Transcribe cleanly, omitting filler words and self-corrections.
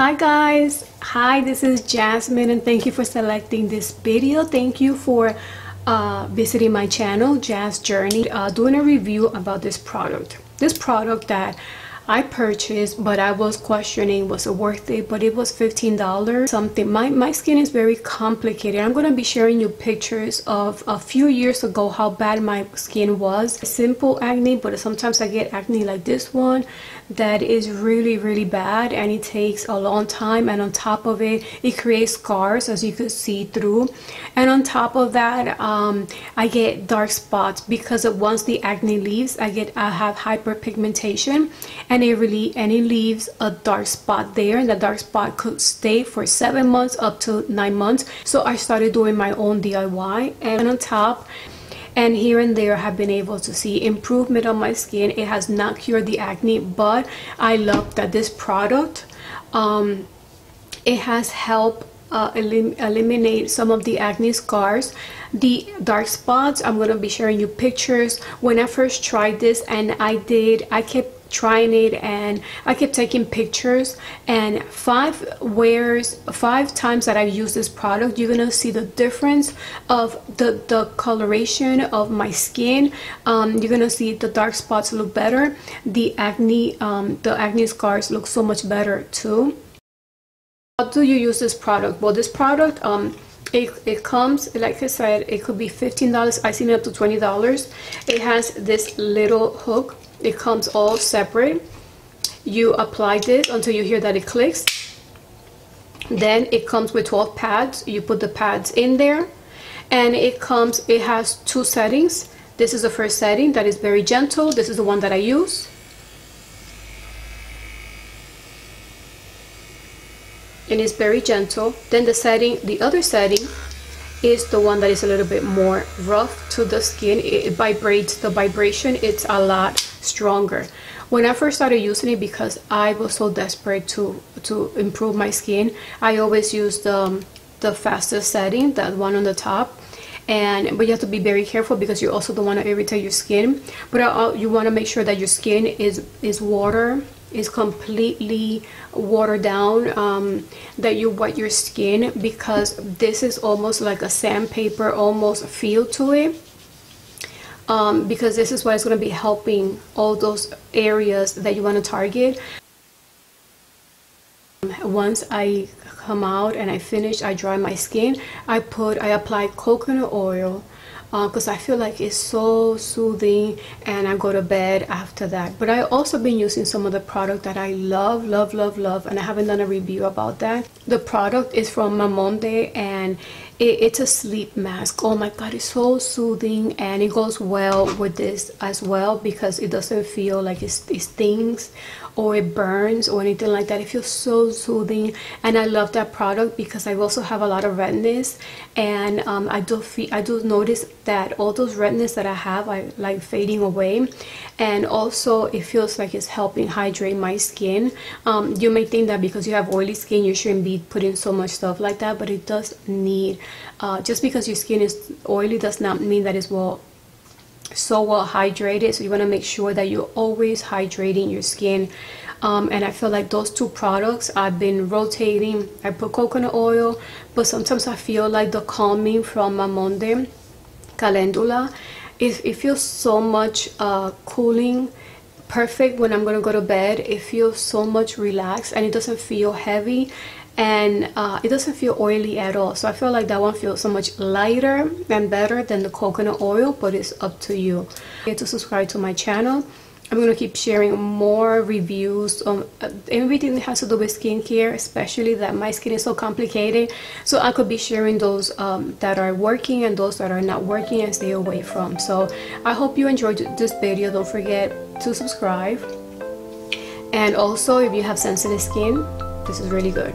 Hi guys, this is Jasmine and thank you for selecting this video. Thank you for visiting my channel, Jazz Journey, doing a review about this product that I purchased, but I was questioning was it worth it, but it was $15 something. My skin is very complicated. I'm going to be sharing you pictures of a few years ago how bad my skin was. Simple acne, but sometimes I get acne like this one that is really bad, and it takes a long time, and on top of it, it creates scars, as you could see through. And on top of that, I get dark spots because once the acne leaves, I have hyperpigmentation, and it leaves a dark spot there, and the dark spot could stay for 7 months up to 9 months. So I started doing my own DIY, and on top and here and there I have been able to see improvement on my skin. It has not cured the acne, but I love that this product it has helped eliminate some of the acne scars, the dark spots. I'm going to be sharing you pictures. When I first tried this, and I kept trying it and I kept taking pictures, and 5 times that I used this product, you're gonna see the difference of the coloration of my skin. You're gonna see the dark spots look better, the acne scars look so much better too. How do you use this product? Well, this product it comes, like I said, it could be $15. I seen it up to $20. It has this little hook. It comes all separate. You apply this until you hear that it clicks. Then it comes with 12 pads. You put the pads in there, and it has 2 settings. This is the first setting that is very gentle. This is the one that I use. And it's very gentle. Then the other setting is the one that is a little bit more rough to the skin. It vibrates. The vibration, it's a lot stronger. When I first started using it, because I was so desperate to improve my skin, I always use the fastest setting, that one on the top. But you have to be very careful because you also don't want to irritate your skin, but you want to make sure that your skin is completely watered down, that you wet your skin, because this is almost like a sandpaper almost feel to it, because this is what is going to be helping all those areas that you want to target. Once I come out and I dry my skin, I apply coconut oil, because I feel like it's so soothing, and I go to bed after that. But I also been using some of the product that I love, and I haven't done a review about that. The product is from Mamonde, and it's a sleep mask. Oh my god, it's so soothing, and it goes well with this as well, because it doesn't feel like it stings or it burns or anything like that. It feels so soothing, and I love that product because I also have a lot of redness, and I do notice that all those redness that I have are like fading away, and also it feels like it's helping hydrate my skin. You may think that because you have oily skin you shouldn't be putting so much stuff like that, but it does need, just because your skin is oily does not mean that it's so well hydrated. So you want to make sure that you're always hydrating your skin, and I feel like those 2 products I've been rotating. I put coconut oil, but sometimes I feel like the calming from Mamonde Calendula, it feels so much cooling, perfect when I'm gonna go to bed. It feels so much relaxed, and it doesn't feel heavy, and it doesn't feel oily at all. So I feel like that one feels so much lighter and better than the coconut oil, but it's up to you. You have to subscribe to my channel. I'm going to keep sharing more reviews on everything that has to do with skincare, especially that my skin is so complicated. So I could be sharing those that are working and those that are not working and stay away from. So I hope you enjoyed this video. Don't forget to subscribe. And also, if you have sensitive skin, this is really good.